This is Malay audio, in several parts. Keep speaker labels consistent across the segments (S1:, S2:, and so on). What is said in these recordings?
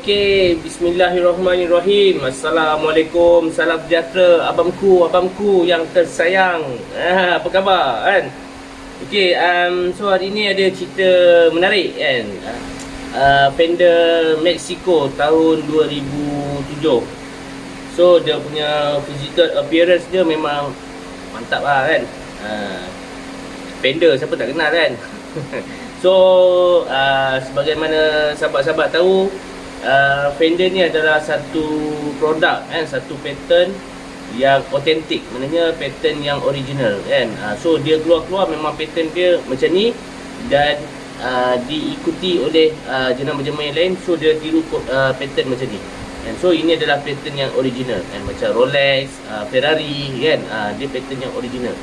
S1: Okey, bismillahirrahmanirrahim. Assalamualaikum, salam sejahtera abangku yang tersayang. Apa khabar kan? Okey, so hari ni ada cerita menarik kan. Fender Mexico tahun 2007. So dia punya physical appearance dia memang mantap lah kan. Fender siapa tak kenal kan. So sebagaimana sahabat-sahabat tahu, Fender ni adalah satu produk kan, satu pattern yang otentik, maknanya pattern yang original kan. So dia keluar memang pattern dia macam ni dan diikuti oleh jenama-jenama yang lain. So dia tiru pattern macam ni. And so ini adalah pattern yang original kan, macam Rolex, Ferrari kan, dia pattern yang original.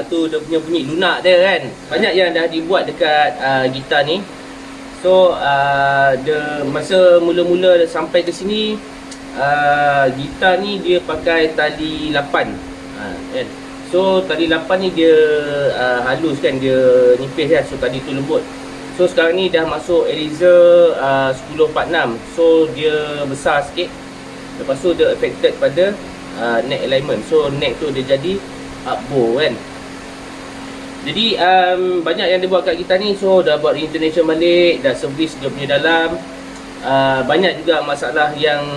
S1: Tu dia punya bunyi lunak dia kan. Banyak yang dah dibuat dekat gitar ni. So dia masa mula-mula sampai ke sini, gitar ni dia pakai tali 8 kan. So tali 8 ni dia halus kan, dia nipis kan. So tadi tu lembut. So sekarang ni dah masuk Eliza 1046. So dia besar sikit. Lepas tu dia affected pada neck alignment. So neck tu dia jadi up bow kan. Jadi banyak yang dia buat kat gitar ni. So dah buat reintonation balik, dah servis dia punya dalam. Banyak juga masalah yang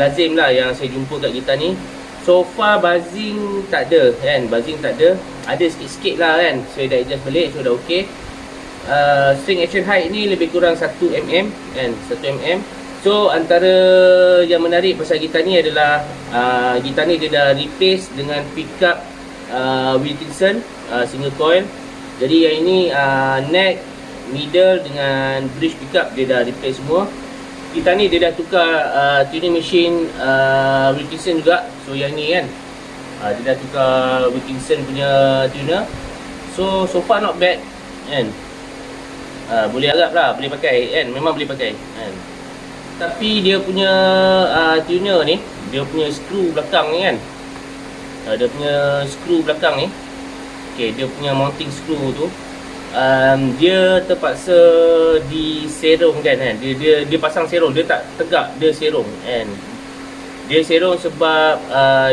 S1: lazim lah yang saya jumpa kat gitar ni. So far buzzing tak ada kan, buzzing tak ada. Ada sikit-sikit lah kan. Saya dah adjust balik, so dah ok. String action height ni lebih kurang 1mm kan, 1mm. So antara yang menarik pasal gitar ni adalah gitar ni dia dah replace dengan pickup Wilkinson single coil. Jadi yang ini neck, middle dengan bridge pickup dia dah replace semua. Gitar ni dia dah tukar tuning machine Wilkinson juga. So yang ni kan, dia dah tukar Wilkinson punya tuner. So far not bad kan. Boleh harap lah, boleh pakai kan, memang boleh pakai kan. Tapi dia punya tuner ni, dia punya skru belakang ni kan, dia punya skru belakang ni, okay, dia punya mounting screw tu, dia terpaksa diserong kan, dia pasang serong, dia tak tegak, dia serong kan. Dia serong sebab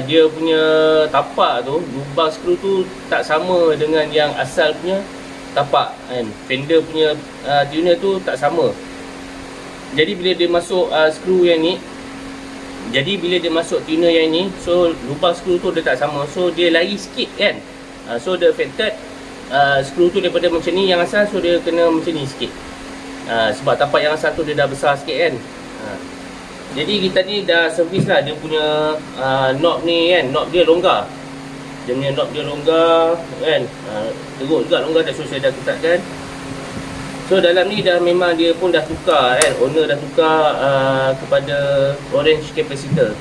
S1: dia punya tapak tu, lubang skru tu tak sama dengan yang asal punya tapak kan. Fender punya tuner tu tak sama. Jadi bila dia masuk skru yang ni, jadi bila dia masuk tuner yang ni, so lubang skru tu dia tak sama. So dia lari sikit kan. So dia affected skru tu daripada macam ni yang asal, so dia kena macam ni sikit. Sebab tapak yang asal tu dia dah besar sikit kan. Jadi kita ni dah servis lah dia punya knob ni kan. Knob dia longgar. Dia punya knob dia longgar kan. Teruk juga longgar dah, so saya dah ketatkan. So dalam ni dah memang dia pun dah tukar kan, owner dah tukar kepada orange capacitor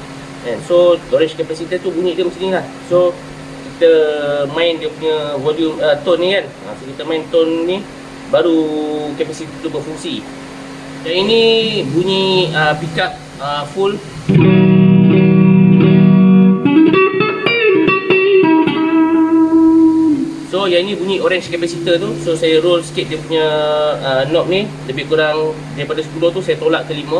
S1: kan. So orange capacitor tu bunyi dia macam ni lah. So kita main dia punya volume tone ni kan. So kita main tone ni, baru capacitor tu berfungsi. Dan ini bunyi pickup full. So yang ini bunyi orange capacitor tu. So saya roll sikit dia punya knob ni, lebih kurang daripada 10 tu saya tolak ke 5.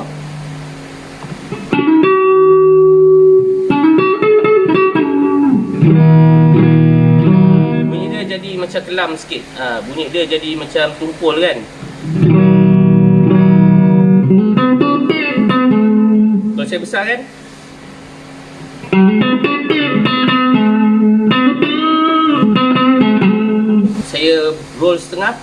S1: Bunyi dia jadi macam kelam sikit. Bunyi dia jadi macam tumpul kan. Kalau saya besar kan, saya roll setengah.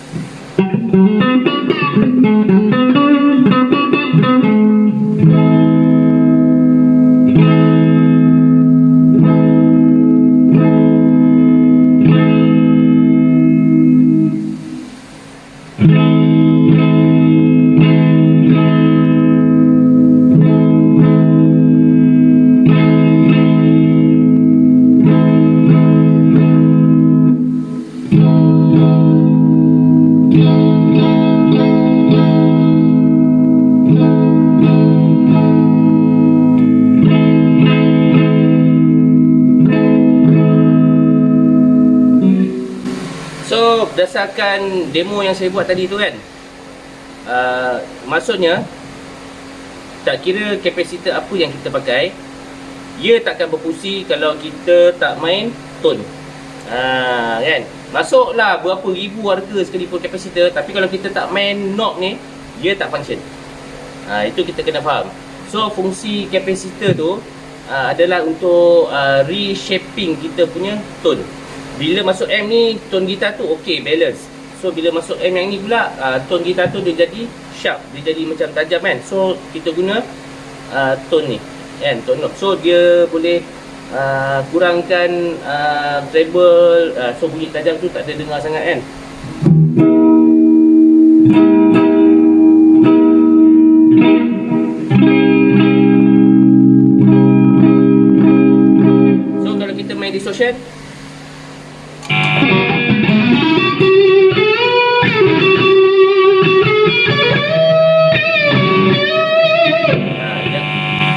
S1: berdasarkan demo yang saya buat tadi tu kan, maksudnya tak kira kapasitor apa yang kita pakai, ia takkan berfungsi kalau kita tak main tone. Kan, masuklah berapa ribu harga sekalipun kapasitor, tapi kalau kita tak main knob ni, dia tak function. Itu kita kena faham. So fungsi kapasitor tu adalah untuk reshaping kita punya tone. Bila masuk M ni, tone gitar tu okey, balance. So bila masuk M yang ni pula, tone gitar tu dia jadi sharp, dia jadi macam tajam kan. So kita guna tone ni kan, tone knob. So dia boleh kurangkan treble, so bunyi tajam tu tak ada dengar sangat kan. So kalau kita main distortion,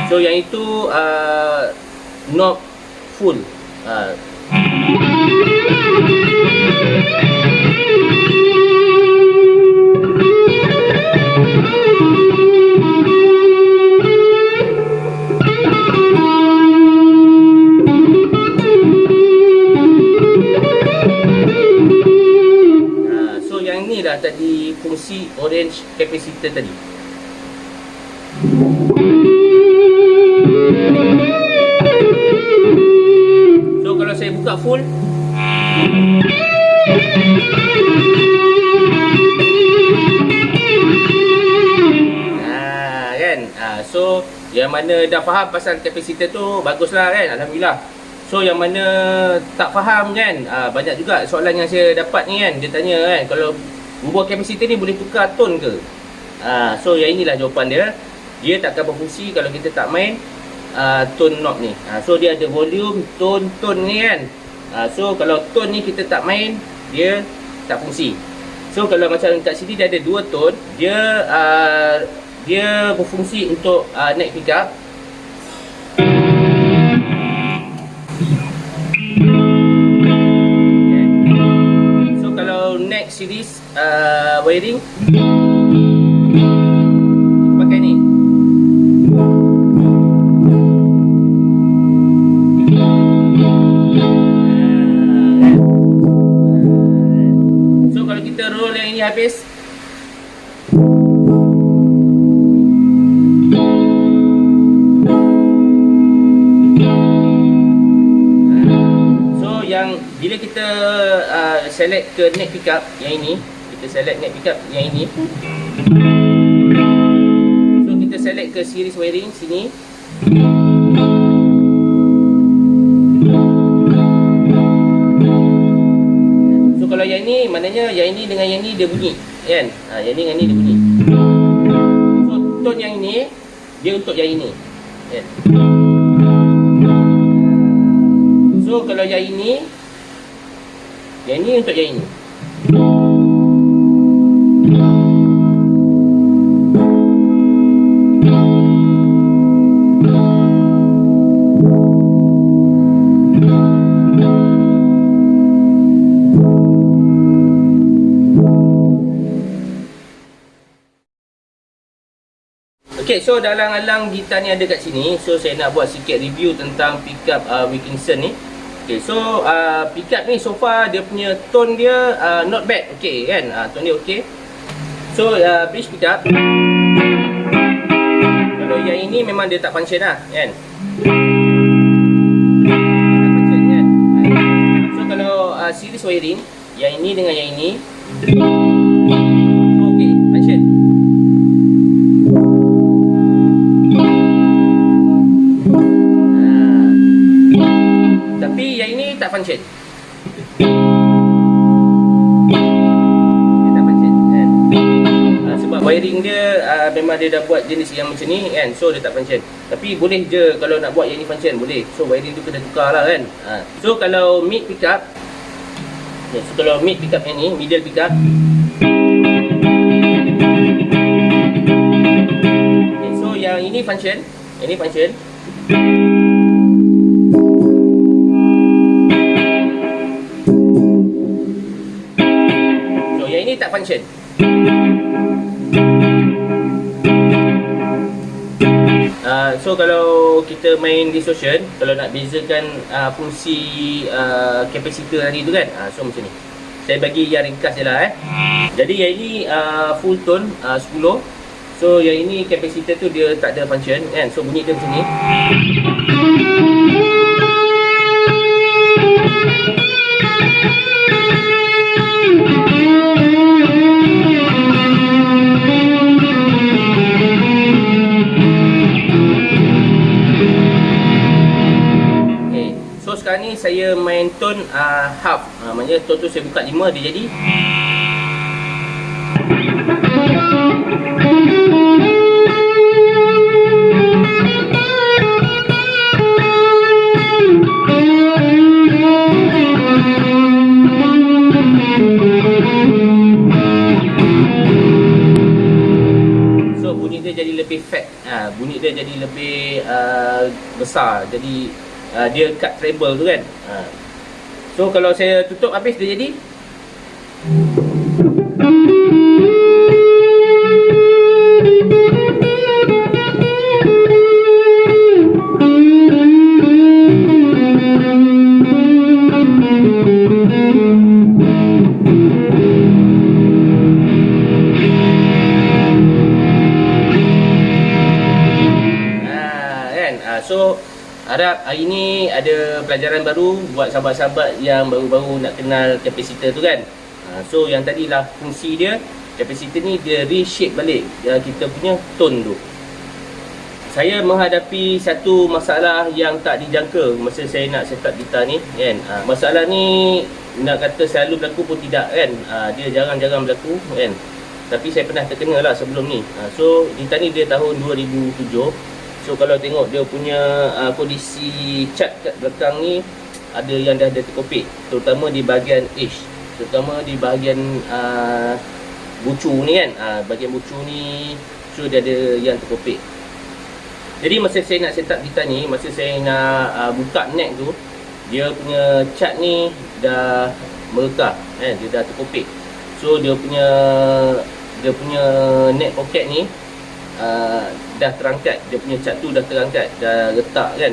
S1: so yang itu knob full. So yang ni lah tadi fungsi orange capacitor tadi. So kalau saya buka full, kan, so yang mana dah faham pasal kapasitor tu baguslah kan, alhamdulillah. So yang mana tak faham kan, banyak juga soalan yang saya dapat ni kan, dia tanya kan, kalau ubah kapasitor ni boleh tukar tone ke? So yang inilah jawapan dia. Dia takkan berfungsi kalau kita tak main tone knob ni. So dia ada volume, tone ni kan. So kalau tone ni kita tak main, dia tak fungsi. So kalau macam kat sini dia ada dua tone, dia berfungsi untuk neck pickup. So kalau neck series wiring, pakai ni. So kalau kita roll yang ini habis, so yang bila kita select ke neck pickup yang ini, kita select neck pickup yang ini, so kita select ke series wiring sini. So kalau yang ini, maknanya yang ini dengan yang ini dia bunyi kan, yang ini dengan ini dia bunyi. So tone yang ini dia untuk yang ini kan. So kalau yang ini untuk yang ini. Okay, so dalang-alang gitar ni ada kat sini. So saya nak buat sikit review tentang pickup Wilkinson ni. Okay, so pickup ni so far dia punya tone dia not bad, okay kan, tone dia okay. So bridge pickup, kalau yang ini memang dia tak function lah kan, tak function kan. So kalau series wiring, yang ini dengan yang ini okay, function. Tapi yang ini tak function. Dia tak function kan? Sebab wiring dia memang dia dah buat jenis yang macam ni kan. So dia tak function. Tapi boleh je kalau nak buat yang ni function, boleh. So wiring tu kena tukar lah kan. So kalau mid pickup, so kalau mid pickup yang ni, middle pickup, okay, so yang ini function, yang ni function. tak function. So kalau kita main distortion, kalau nak bezakan fungsi kapasitor tadi tu kan, so macam ni. Saya bagi yang ringkas je lah Jadi yang ini full tone 10. So yang ini kapasitor tu dia tak ada function kan. So bunyi dia macam ni. Sekarang ni saya main tone half, maknanya tone tu saya buka 5, dia jadi. So bunyi dia jadi lebih fat, bunyi dia jadi lebih besar, jadi dia cut treble tu kan. So kalau saya tutup habis dia jadi. So harap hari ni ada pelajaran baru buat sahabat-sahabat yang baru-baru nak kenal kapasitor tu kan. So yang tadilah fungsi dia, kapasitor ni dia reshape balik kita punya tone tu. Saya menghadapi satu masalah yang tak dijangka masa saya nak set up gitar ni kan. Masalah ni nak kata selalu berlaku pun tidak kan. Dia jarang-jarang berlaku kan. Tapi saya pernah terkena lah sebelum ni. So gitar ni dia tahun 2007. So kalau tengok dia punya kondisi cat kat belakang ni, ada yang dah ada terkopik, terutama di bahagian edge, terutama di bahagian bucu ni kan, bahagian bucu ni, so dia ada yang terkopik. Jadi masa saya nak set up gitar ni, masa saya nak buka neck tu, dia punya cat ni dah merekah kan, dia dah terkopik. So dia punya neck pocket ni dah terangkat, dia punya cat tu dah terangkat, dah retak kan.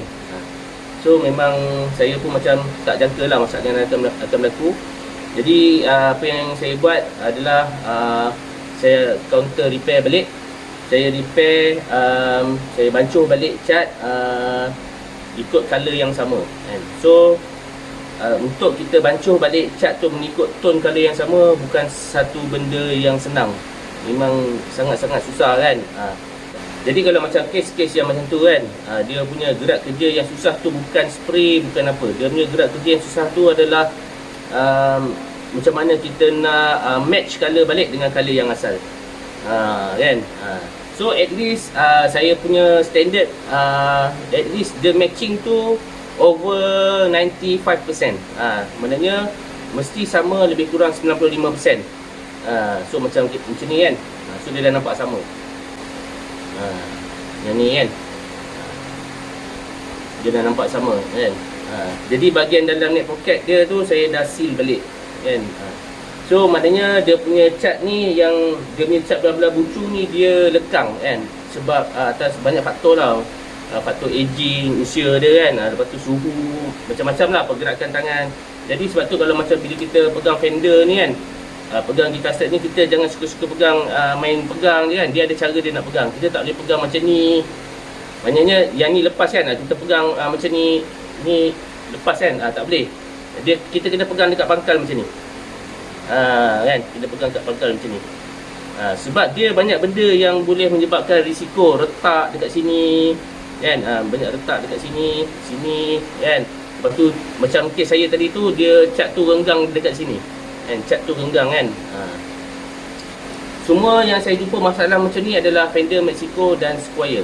S1: So memang saya pun macam tak jangka lah masalah yang akan berlaku. Jadi apa yang saya buat adalah saya counter repair balik. Saya repair, saya bancuh balik cat ikut color yang sama kan. So untuk kita bancuh balik cat tu mengikut tone color yang sama bukan satu benda yang senang. Memang sangat-sangat susah kan. Jadi kalau macam kes-kes yang macam tu kan, dia punya gerak kerja yang susah tu bukan spray, bukan apa. Dia punya gerak kerja yang susah tu adalah macam mana kita nak match color balik dengan color yang asal. Kan. So at least saya punya standard, at least the matching tu over 95%. Maknanya mesti sama lebih kurang 95%. So macam ni kan. So dia dah nampak sama. Yang ni kan, dia dah nampak sama kan. Jadi bahagian dalam neck pocket dia tu saya dah seal balik kan. So maknanya dia punya cat ni, yang dia punya cat belah-belah bucu ni dia lekang kan. Sebab atas banyak faktor lah. Faktor aging, usia dia kan, lepas tu suhu, macam-macam lah pergerakan tangan. Jadi sebab tu kalau macam bila kita pegang Fender ni kan, pegang gitar strat ni, kita jangan suka-suka pegang, main pegang je kan. Dia ada cara dia nak pegang. Kita tak boleh pegang macam ni. Maknanya yang ni lepas kan, kita pegang macam ni lepas kan, tak boleh. Kita kena pegang dekat pangkal macam ni. Kan, kita pegang dekat pangkal macam ni. Sebab dia banyak benda yang boleh menyebabkan risiko retak dekat sini kan. Banyak retak dekat sini kan. Lepas tu macam kes saya tadi tu, dia cat tu renggang dekat sini kan, cat tu renggang kan. Semua yang saya jumpa masalah macam ni adalah Fender Mexico dan Squier.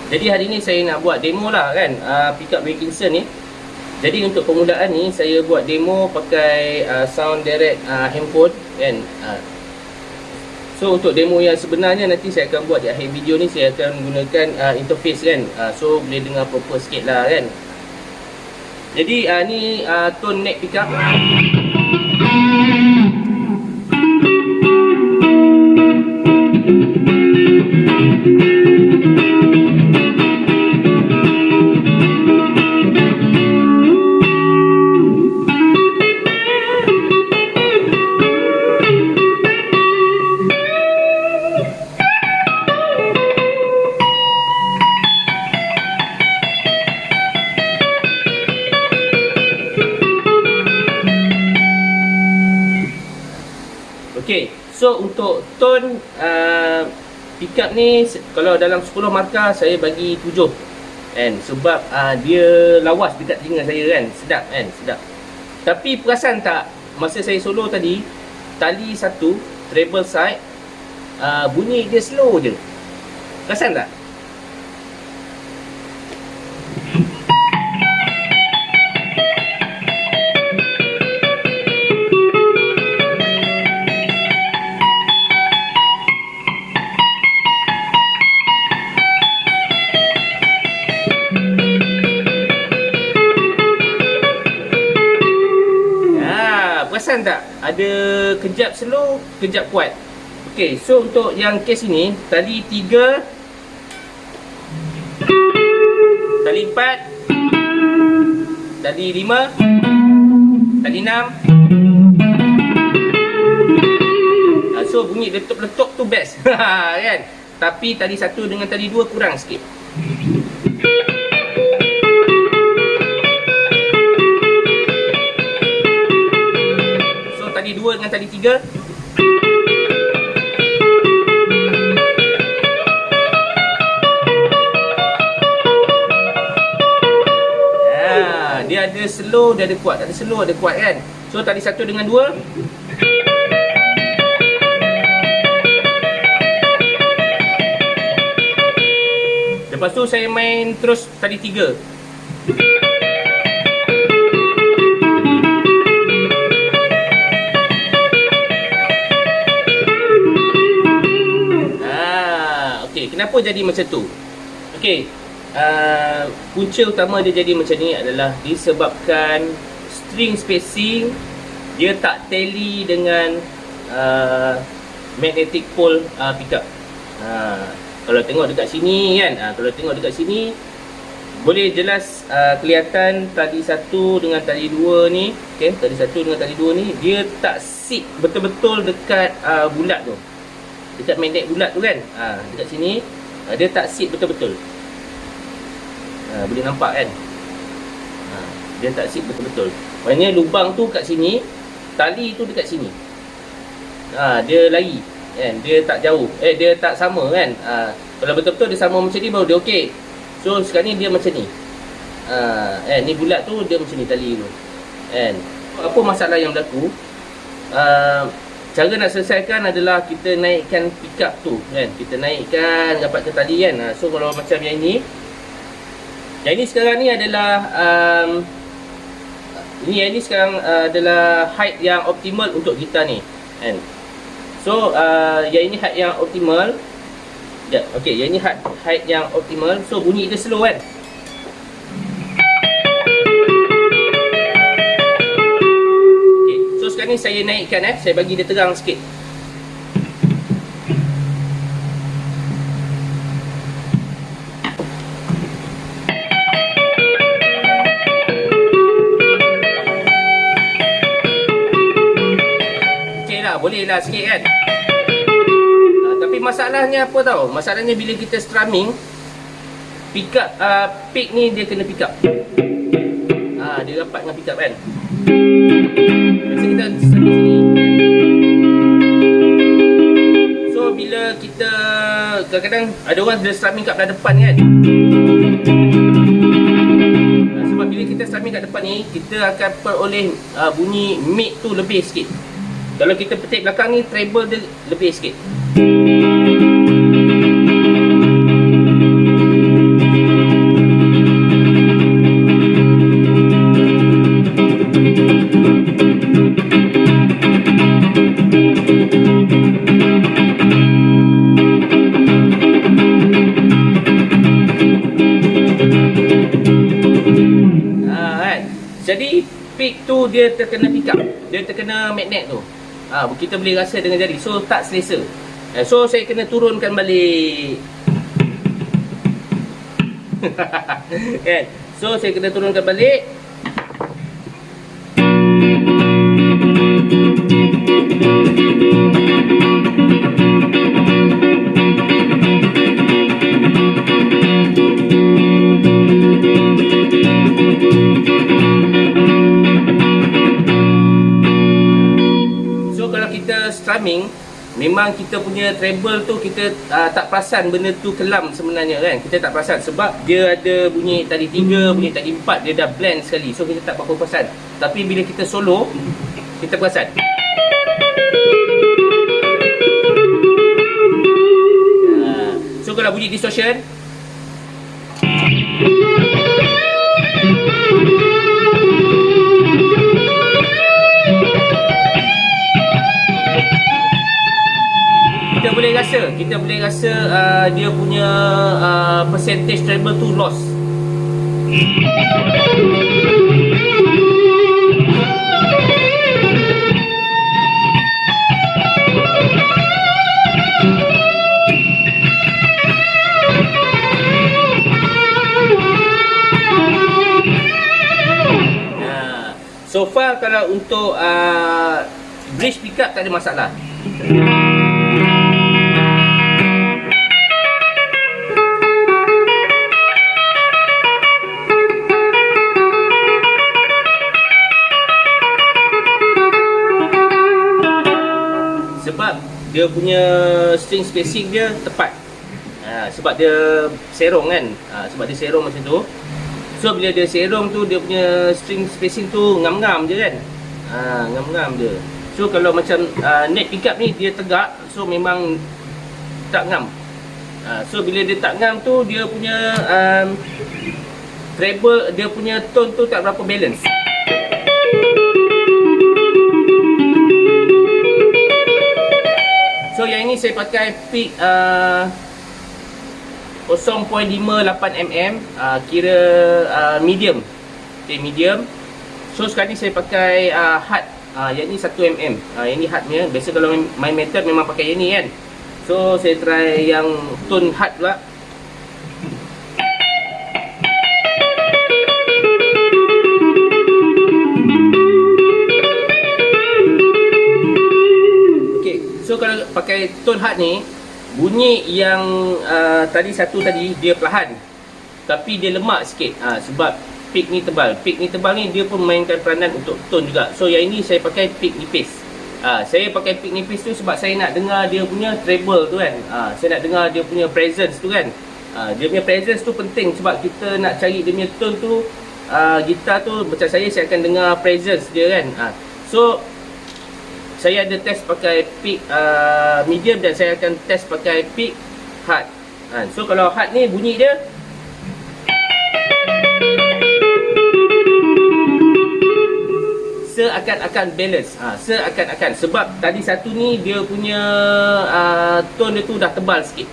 S1: Jadi hari ni saya nak buat demo lah kan, pickup Wilkinson ni. Jadi untuk permulaan ni saya buat demo pakai sound direct handphone kan. So untuk demo yang sebenarnya nanti saya akan buat di akhir video ni, saya akan gunakan interface kan. So boleh dengar proper sikit lah kan. Jadi ni tone neck pickup. Okay, so untuk tone pickup ni, kalau dalam 10 markah saya bagi 7 kan, sebab dia lawas dekat telinga saya kan, sedap kan, sedap. Tapi perasan tak masa saya solo tadi, tali satu treble side bunyi dia slow je, perasan tak? Perasan tak? Ada kejap slow, kejap kuat. Okey, so untuk yang kes ini, tali 3, tali 4, tali 5, tali 6. So bunyi letup-letup tu best. Kan? Tapi tali 1 dengan tali 2 kurang sikit. Tali 2 dengan tali 3. Dia ada slow, dia ada kuat. Ada slow, ada kuat kan. So tali 1 dengan 2. Lepas tu saya main terus tali 3. Kenapa jadi macam tu? Okey, punca utama dia jadi macam ni adalah disebabkan string spacing dia tak tally dengan magnetic pole pickup. Kalau tengok dekat sini kan, kalau tengok dekat sini boleh jelas kelihatan tali 1 dengan tali 2 ni, okey, tali 1 dengan tali 2 ni dia tak sit betul-betul dekat bulat tu. Dekat magnet bulat tu kan, dekat sini dia tak sit betul-betul. Boleh nampak kan, dia tak sit betul-betul. Maknanya lubang tu kat sini, tali tu dekat sini. Dia lari kan, dia tak jauh, dia tak sama kan. Kalau betul-betul dia sama macam ni baru dia okey. So sekarang ni dia macam ni. Ni bulat tu dia macam ni tali tu kan. Apa masalah yang berlaku? Cara nak selesaikan adalah kita naikkan pickup tu kan. Kita naikkan dapat ke tali kan. So kalau macam yang ini sekarang ni adalah ini sekarang adalah height yang optimal untuk gitar ni kan. So yang ini height yang optimal. Ya, okey, yang ini height yang optimal. So bunyi dia slow kan. Sekarang ni saya naikkan saya bagi dia terang sikit. Okey lah, boleh lah sikit kan. Tapi masalahnya apa tau? Masalahnya bila kita strumming, pickup pick ni dia kena pick up. Dia rapat dengan pick up kan. Biasa kita sampai sini. So bila kita kadang-kadang ada orang dia strumming kat belah depan kan. Sebab bila kita strumming kat depan ni, kita akan peroleh bunyi mid tu lebih sikit. Kalau kita petik belakang ni, treble dia lebih sikit. Jadi pick tu dia terkena pick up, dia terkena magnet tu. Kita boleh rasa dengan jari, so tak selesa. So saya kena turunkan balik. Kan? So saya kena turunkan balik. So kalau kita strumming, memang kita punya treble tu kita tak perasan benda tu kelam sebenarnya kan. Kita tak perasan sebab dia ada bunyi tadi 3, bunyi tadi 4, dia dah blend sekali. So kita tak apa-apa perasan. Tapi bila kita solo, kita perasan. So kalau bunyi distortion, kita boleh rasa dia punya percentage treble tu loss. So far kalau untuk bridge pickup tak ada masalah. Sebab dia punya string spacing dia tepat. Sebab dia serong kan. Sebab dia serong macam tu. So bila dia serong tu, dia punya string spacing tu ngam-ngam je kan. Ngam-ngam je. So kalau macam neck pickup ni dia tegak, so memang tak ngam. So bila dia tak ngam tu, dia punya treble, dia punya tone tu tak berapa balance. So yang ini saya pakai pick 0.58mm, kira medium. Okay, medium. So sekarang ni saya pakai hard. Yang ni 1mm. Yang ni hard punya. Biasa kalau main metal memang pakai yang ni kan. So saya try yang tone hard pula. Okay, so kalau pakai tone hard ni, bunyi yang tadi dia perlahan, tapi dia lemak sikit sebab pick ni tebal. Pick ni tebal ni dia pun mainkan peranan untuk tone juga. So yang ini saya pakai pick nipis. Saya pakai pick nipis tu sebab saya nak dengar dia punya treble tu kan. Saya nak dengar dia punya presence tu kan. Dia punya presence tu penting sebab kita nak cari dia punya tone tu. Gitar tu macam saya akan dengar presence dia kan. So saya ada test pakai pick medium dan saya akan test pakai pick hard. So kalau hard ni bunyi dia seakan-akan balance. Seakan-akan sebab tadi satu ni dia punya tone dia tu dah tebal sikit.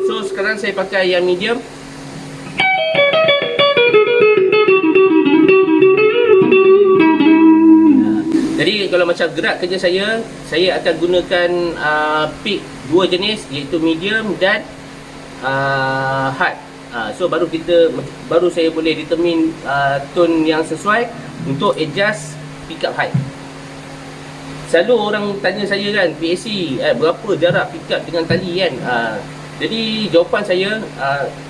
S1: So sekarang saya pakai yang medium. Jadi kalau macam gerak kerja saya akan gunakan pick dua jenis, iaitu medium dan hard. So baru saya boleh determine tone yang sesuai untuk adjust pickup height. Selalu orang tanya saya kan, PAC berapa jarak pickup dengan tali kan. Jadi jawapan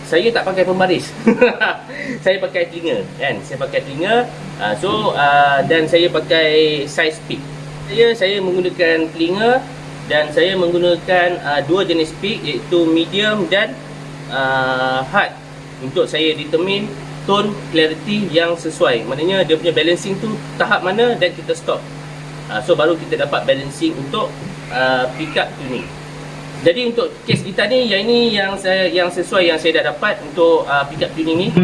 S1: saya tak pakai pembaris. Saya pakai telinga kan. Saya pakai telinga. Dan saya pakai size pick. Saya menggunakan telinga dan saya menggunakan dua jenis pick, iaitu medium dan hard, untuk saya determine tone clarity yang sesuai. Maknanya dia punya balancing tu tahap mana dan kita stop. So baru kita dapat balancing untuk pickup tuning. Jadi untuk case gitar ni, yang ini yang sesuai yang saya dah dapat untuk pickup tuning ni.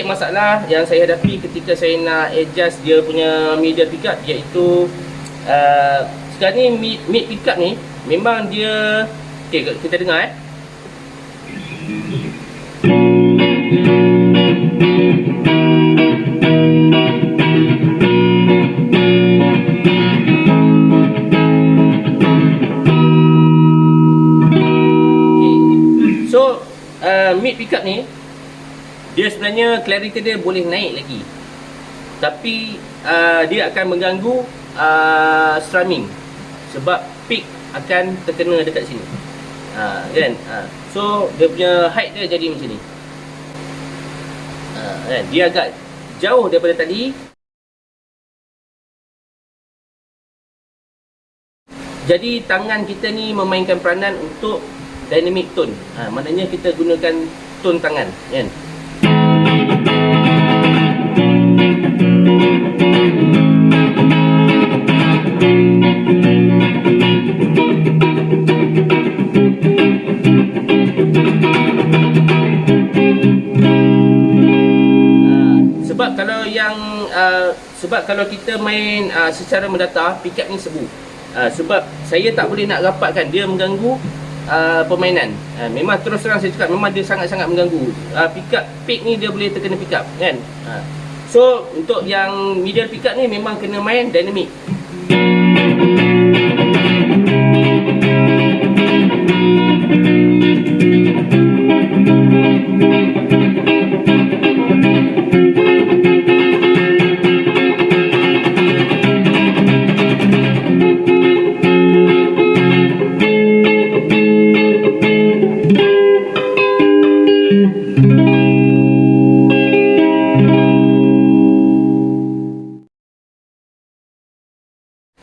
S1: masalah yang saya hadapi ketika saya nak adjust dia punya middle pickup, iaitu sekarang ni mid pickup ni memang dia, okey, kita dengar So mid pickup ni dia sebenarnya clarity dia boleh naik lagi, tapi dia akan mengganggu strumming sebab pick akan terkena dekat sini, kan. So dia punya height dia jadi macam ni, kan? Dia agak jauh daripada tadi. Jadi tangan kita ni memainkan peranan untuk dynamic tone. Maknanya kita gunakan tone tangan, kan. Sebab kalau yang sebab kalau kita main secara mendatar, pickup ni sebu. Sebab saya tak boleh nak rapatkan, dia mengganggu permainan. Memang terus terang saya cakap, memang dia sangat-sangat mengganggu. Pickup pick ni dia boleh terkena pickup, kan. So untuk yang middle pickup ni memang kena main dynamic.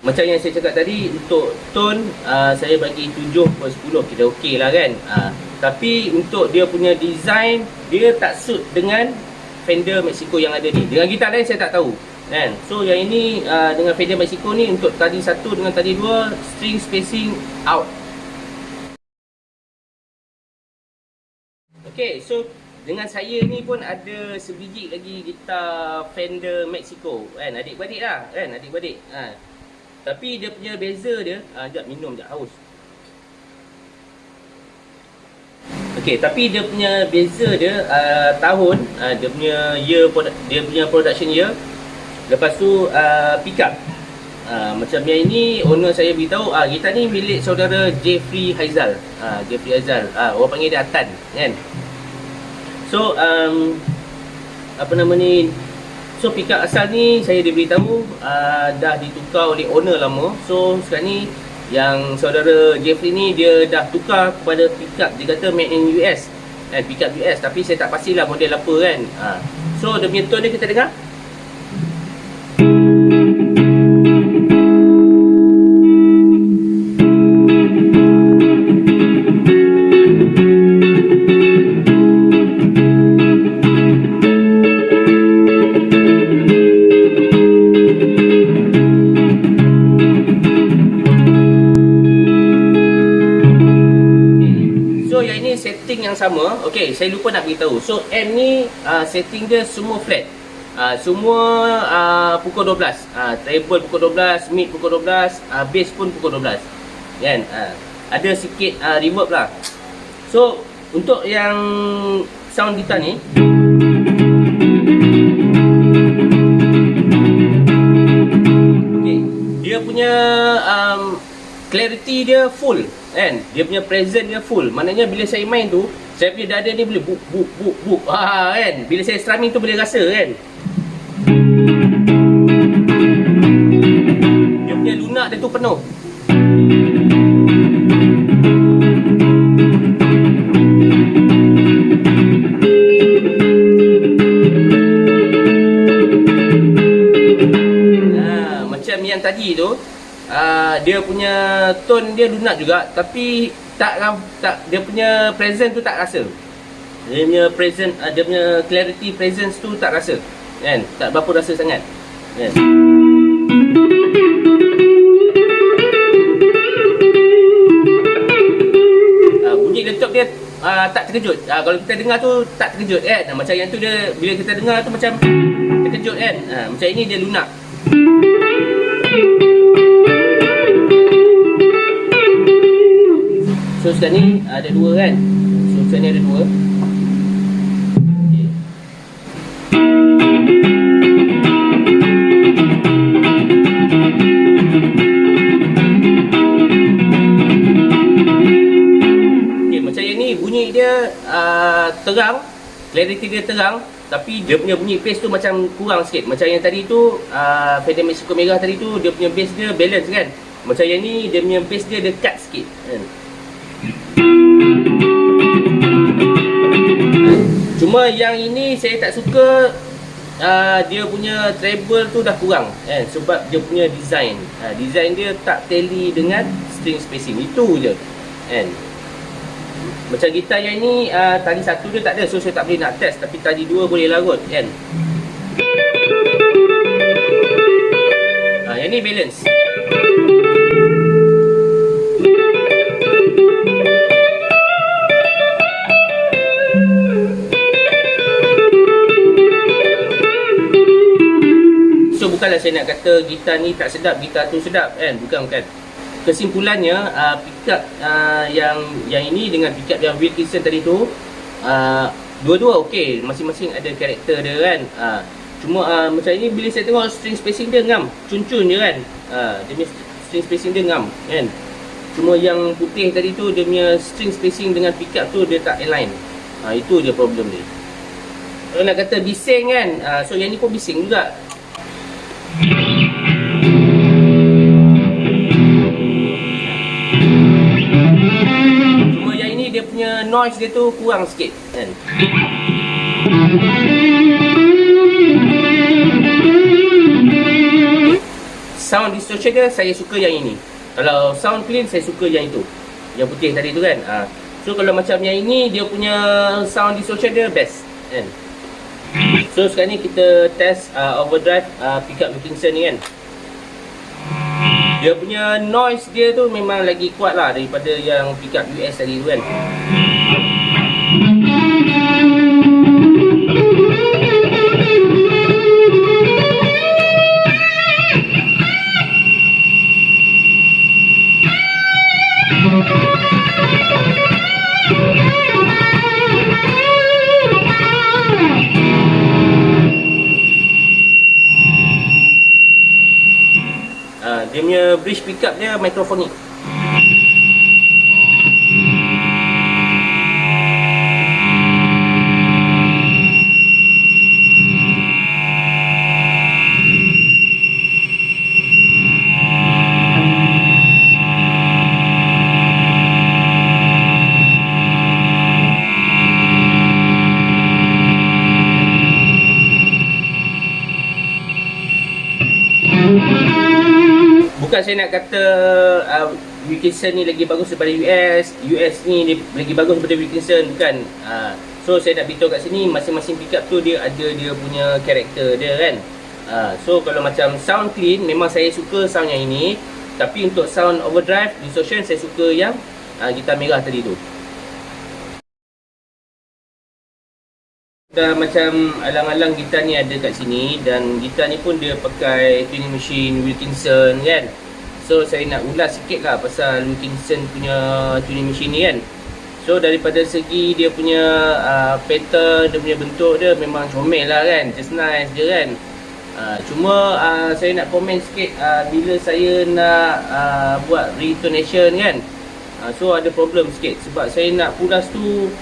S1: Macam yang saya cakap tadi, untuk tone saya bagi 7/10, kita okey lah, kan. Tapi untuk dia punya design, dia tak suit dengan Fender Mexico yang ada ni. Dengan gitar lain saya tak tahu, kan. So yang ini dengan Fender Mexico ni, untuk tadi 1 dengan tadi 2, string spacing out. Okay, so dengan saya ni pun ada sebiji lagi gitar Fender Mexico, kan. Adik-beradik lah, kan, adik-beradik. Tapi dia punya beza dia, sekejap minum sekejap, haus. Okey, tapi dia punya beza dia tahun, dia punya year, dia punya production year. Lepas tu pickup. Macam yang ini, owner saya beritahu gitar ni milik saudara Jeffrey Haizal. Jeffrey Haizal, orang panggil dia Atan, kan. So apa nama ni, so pickup asal ni saya diberitahu dah ditukar oleh owner lama. So sekarang ni yang saudara Jeffrey ni, dia dah tukar kepada pickup, dia kata made in US, pickup US, tapi saya tak pastilah model apa, kan. So dia punya tone dia kita dengar. Setting yang sama. Okey, saya lupa nak beritahu. So M ni setting dia semua flat. Semua pukul 12. Treble pukul 12, mid pukul 12, bass pun pukul 12. Kan? Ada sikit reverb lah. So untuk yang sound gitar ni, okay, dia punya clarity dia full, kan. Dia punya presence dia full. Maknanya bila saya main tu, saya punya dada ni boleh buk buk buk buk, kan. Bila saya strumming tu boleh rasa, kan. Dia punya lunak dia tu penuh. Macam yang tadi tu, dia punya tone dia lunak juga, tapi tak dia punya presence tu tak rasa. Dia punya presence, dia punya clarity presence tu tak rasa, kan. Tak berapa rasa sangat, kan. Bunyi letup dia tak terkejut. Kalau kita dengar tu tak terkejut kan. Macam yang tu dia bila kita dengar tu macam terkejut kan. Macam ini dia lunak. So sekarang ni ada dua kan. So sekarang ni ada dua. Bunyi dia terang, clarity dia terang, tapi dia punya bunyi bass tu macam kurang sikit. Macam yang tadi tu Fender Mexico Mega tadi tu dia punya bass dia balance kan. Macam yang ni dia punya bass dia cut sikit kan. Cuma yang ini saya tak suka, dia punya treble tu dah kurang kan, sebab dia punya design dia tak tally dengan string spacing. Itu je kan. Macam gitar yang ni tali satu dia tak ada, so saya tak boleh nak test. Tapi tali dua boleh lah kot kan. Yang ni balance. So bukanlah saya nak kata gitar ni tak sedap, gitar tu sedap kan. Bukan. Kesimpulannya pickup yang ini dengan pickup yang Wilkinson tadi tu dua-dua okey, masing-masing ada karakter dia kan. Cuma macam ini bila saya tengok string spacing dia ngam, cun-cun je kan. Dia punya string spacing dia ngam kan. Cuma yang putih tadi tu dia punya string spacing dengan pickup tu dia tak align. Itu je problem dia. Kalau nak kata bising kan, so yang ni pun bising juga. Dia punya noise dia tu kurang sikit kan. Sound distortion dia saya suka yang ini. Kalau sound clean saya suka yang itu, yang putih tadi tu kan. So kalau macam yang ini dia punya sound distortion dia best kan. So sekarang ni kita test overdrive pickup Wilkinson ni kan. Dia punya noise dia tu memang lagi kuat lah daripada yang pickup US tadi tu kan. Dia punya bridge pickup dia microphonic. Bukan saya nak kata Wilkinson ni lagi bagus daripada US ni lagi bagus daripada Wilkinson, bukan. So saya nak beritahu kat sini masing-masing pickup tu dia ada dia punya karakter dia kan. So kalau macam sound clean memang saya suka sound yang ini, tapi untuk sound overdrive distortion saya suka yang gitar merah tadi tu. Dah macam alang-alang gitar ni ada kat sini, dan gitar ni pun dia pakai tuning machine Wilkinson kan. So saya nak ulas sikit lah pasal Wilkinson punya tuning machine ni kan. So daripada segi dia punya pattern, dia punya bentuk dia memang comel lah kan, just nice je kan. Cuma saya nak komen sikit bila saya nak buat reintonation kan. So ada problem sikit sebab saya nak pulas tu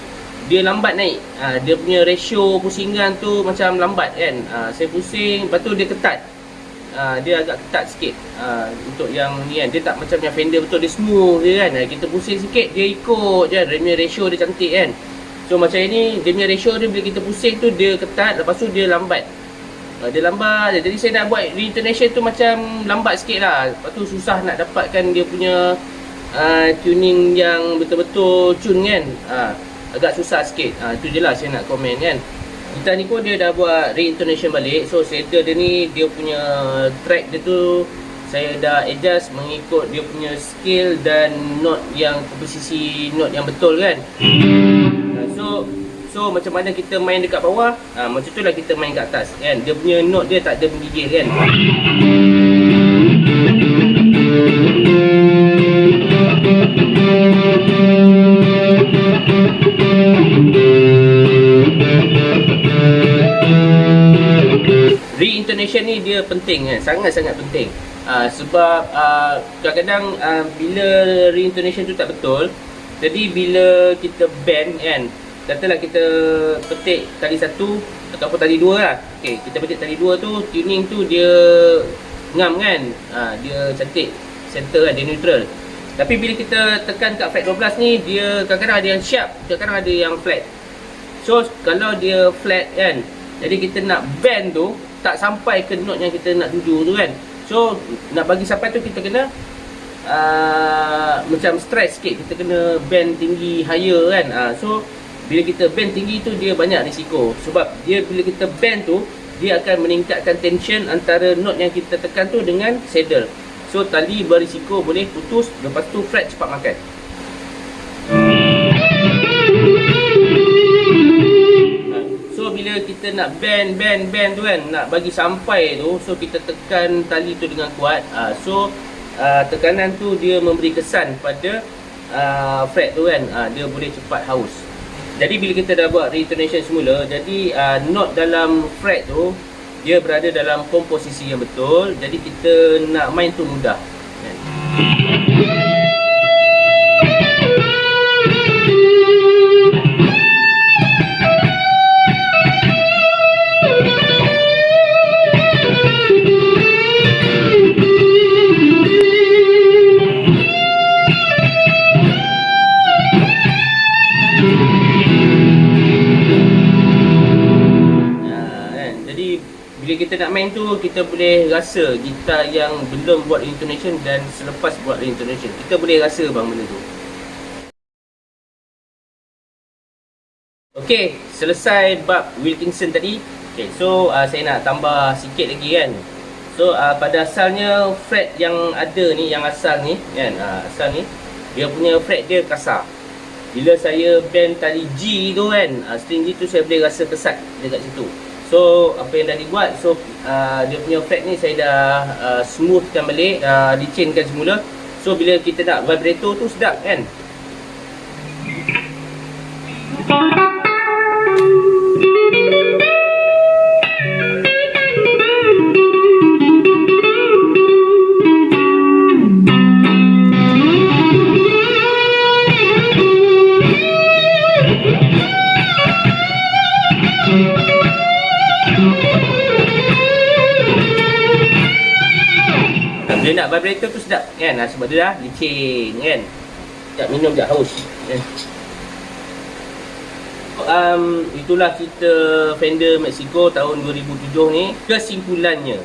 S1: dia lambat naik. Dia punya ratio pusingan tu macam lambat kan. Saya pusing, lepas tu dia ketat. Dia agak ketat sikit. Untuk yang ni kan, dia tak macam yang Fender betul, dia smooth je kan. Kita pusing sikit, dia ikut je. Dia punya ratio dia cantik kan. So macam ni, dia punya ratio dia bila kita pusing tu dia ketat, lepas tu dia lambat. Dia lambat je. Jadi saya nak buat reintonation tu macam lambat sikit lah. Lepas tu susah nak dapatkan dia punya tuning yang betul-betul tune kan. Agak susah sikit. Itu je lah saya nak komen kan. Gitar ni pun dia dah buat reintonation balik. So shader dia ni, dia punya track dia tu saya dah adjust mengikut dia punya scale dan note yang komposisi note yang betul kan. So macam mana kita main dekat bawah, macam tu lah kita main kat atas kan. Dia punya note dia tak ada menggigil kan. Re-intonation ni dia penting kan, sangat-sangat penting. Sebab kadang-kadang bila re-intonation tu tak betul, jadi bila kita bend kan, katalah kita petik tali 1 ataupun tali 2 lah. Okey, kita petik tali 2 tu, tuning tu dia ngam kan. Dia cantik, center kan, dia neutral. Tapi bila kita tekan kat fret 12 ni, dia kadang-kadang ada yang sharp, kadang-kadang ada yang flat. So kalau dia flat kan, jadi kita nak bend tu tak sampai ke note yang kita nak tuju tu kan. So nak bagi sampai tu kita kena macam stress sikit, kita kena bend tinggi higher kan. So bila kita bend tinggi tu dia banyak risiko. Sebab dia bila kita bend tu, dia akan meningkatkan tension antara note yang kita tekan tu dengan saddle. So tali berisiko boleh putus, lepas tu fret cepat makan. So bila kita nak bend tu kan, nak bagi sampai tu, so kita tekan tali tu dengan kuat. So tekanan tu dia memberi kesan pada fret tu kan, dia boleh cepat haus. Jadi bila kita dah buat re-intonation semula, jadi note dalam fret tu dia berada dalam komposisi yang betul. Jadi kita nak main tu mudah kan? Bila kita nak main tu, kita boleh rasa gitar yang belum buat intonation dan selepas buat intonation, kita boleh rasa bang benda tu. Okey, selesai bab Wilkinson tadi. Okey, so saya nak tambah sikit lagi kan. So pada asalnya fret yang ada ni, yang asal ni kan, asal ni dia punya fret dia kasar. Bila saya bend tali G tu kan, string G tu saya boleh rasa kesat dekat situ. So apa yang dah dibuat, so dia punya fret ni saya dah smoothkan balik, dichainkan semula. So bila kita nak vibrato tu sedap kan. Dia nak vibrator tu sedap kan, sebab dia dah licin kan. Sekejap minum sekejap, haus kan? Itulah cerita Fender Mexico tahun 2007 ni. Kesimpulannya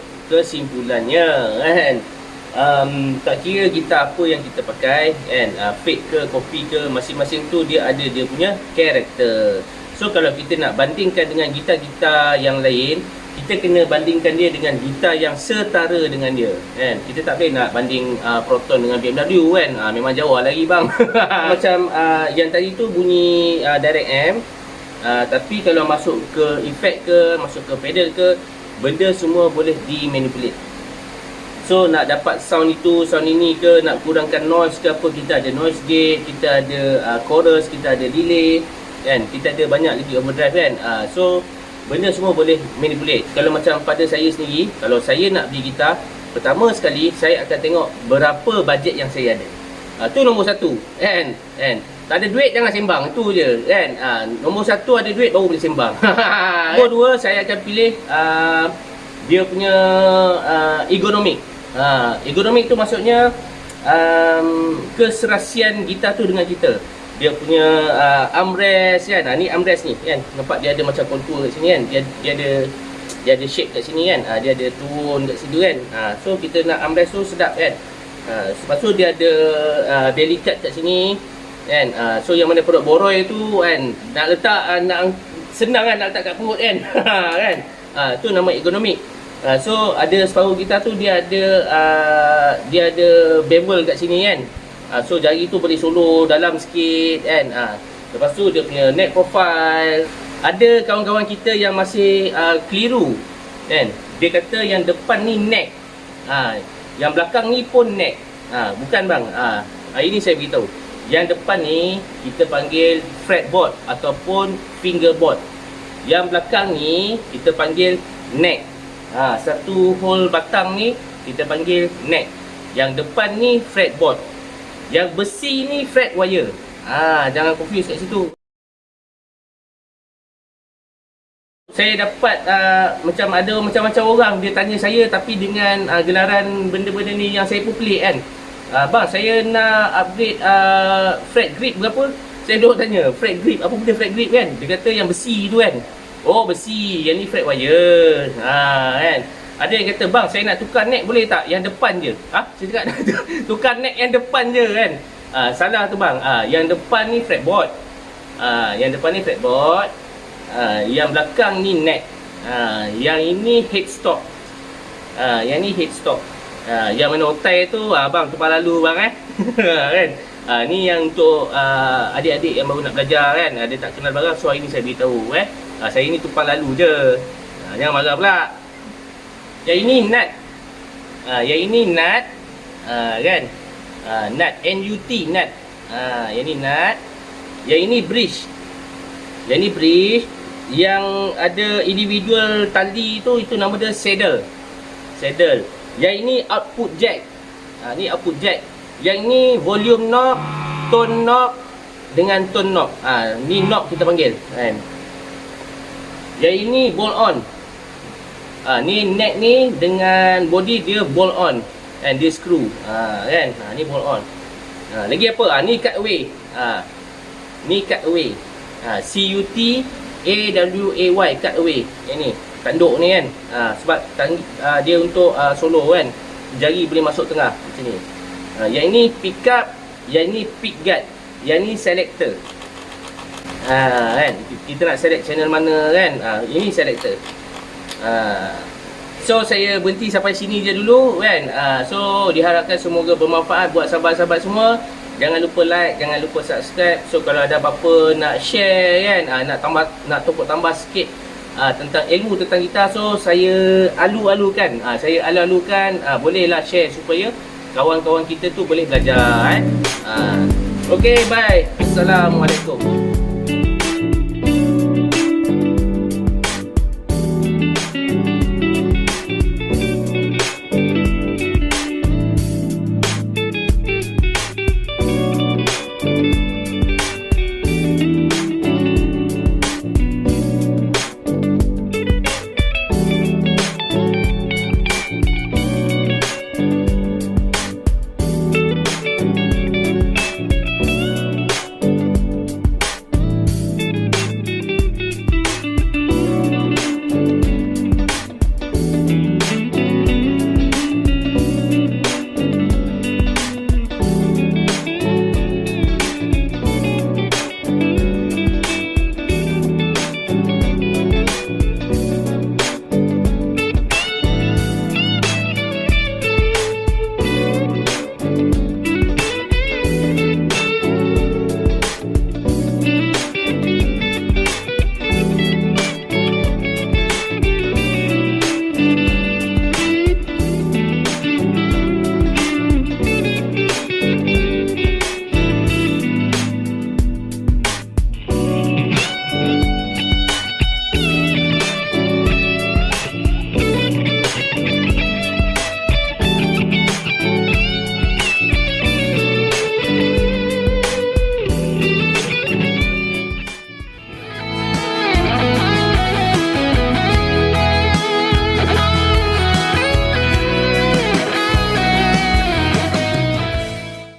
S1: kan, tak kira gitar apa yang kita pakai kan, fake ke copy ke, masing-masing tu dia ada dia punya karakter. So kalau kita nak bandingkan dengan gitar-gitar yang lain, kita kena bandingkan dia dengan gitar yang setara dengan dia kan. Kita tak boleh nak banding Proton dengan BMW kan, memang jauh lagi bang. Macam yang tadi tu bunyi direct amp, tapi kalau masuk ke effect ke, masuk ke pedal ke, benda semua boleh dimanipulate. So nak dapat sound itu, sound ini ke, nak kurangkan noise ke apa, kita ada noise gate, kita ada chorus, kita ada delay kan, kita ada banyak lagi overdrive kan. So benda semua boleh manipulate. Kalau macam pada saya sendiri, kalau saya nak beli gitar, pertama sekali saya akan tengok berapa bajet yang saya ada. Tu nombor satu kan. Tak ada duit jangan sembang, itu je kan. Nombor satu ada duit baru boleh sembang. Nombor dua saya akan pilih dia punya ergonomik. Ergonomik tu maksudnya keserasian gitar tu dengan kita. Dia punya armrest kan, ni armrest ni kan, nampak dia ada macam kontur kat sini kan, dia ada shape kat sini kan, dia ada turun kat situ kan. So kita nak armrest tu sedap kan. Lepas tu dia ada belly cut kat sini kan. So yang mana perut boroi tu kan, nak letak nak senang kan, nak letak kat perut kan. Kan, tu nama ergonomik. So ada separuh gitar tu dia ada bevel kat sini kan. So jari tu boleh solo dalam sikit kan. Lepas tu dia punya neck profile. Ada kawan-kawan kita yang masih keliru kan. Dia kata yang depan ni neck, yang belakang ni pun neck. Bukan bang. Hari ni saya beritahu, yang depan ni kita panggil fretboard ataupun fingerboard. Yang belakang ni kita panggil neck. Satu hole batang ni kita panggil neck. Yang depan ni fretboard. Yang besi ni fret wire. Jangan confuse kat situ. Saya dapat macam ada macam-macam orang dia tanya saya, tapi dengan gelaran benda-benda ni yang saya pun pelik kan. Bang, saya nak upgrade fret grip berapa? Saya duk tanya, fret grip, apa benda fret grip kan? Dia kata yang besi tu kan. Oh, besi, yang ni fret wire. Kan. Ada yang kata, bang, saya nak tukar neck boleh tak? Yang depan je. Saya cakap tukar neck yang depan je kan. Salah tu bang. Yang depan ni fretboard. Yang depan ni fretboard. Yang belakang ni neck. Yang ini headstock. Yang ni headstock. Yang mana otai tu bang, tumpah lalu bang kan. Ni yang untuk adik-adik yang baru nak belajar kan. Dia tak kenal barang, so hari ni saya beritahu saya ni tumpah lalu je. Jangan marah pula. Yang ini nut. Yang ini nut kan. Nut, NUT, nut. Yang ni nut. Yang ini bridge. Yang ni bridge. Yang ada individual tali tu, itu nama dia saddle. Saddle. Yang ini output jack. Ni output jack. Yang ni volume knob, tone knob dengan tone knob. Ni knob kita panggil kan. Yang ini bolt on. Ni neck ni dengan body dia bolt on and dia screw. Kan. Ni bolt on. Lagi apa? Ni cut away. Ni cut away. CUTAWAY, cut away. Yang ni tanduk ni kan. Sebab dia untuk solo kan. Jari boleh masuk tengah macam ni. Yang ini pick up, yang ini pick guard, yang ni selector. Kan. Kita nak select channel mana kan. Ini selector. So saya berhenti sampai sini je dulu kan. So diharapkan semoga bermanfaat buat sahabat-sahabat semua. Jangan lupa like, jangan lupa subscribe. So kalau ada apa-apa nak share kan, nak tambah sikit tentang ilmu tentang gitar, so saya alu-alukan. Bolehlah share supaya kawan-kawan kita tu boleh belajar Okay, bye. Assalamualaikum.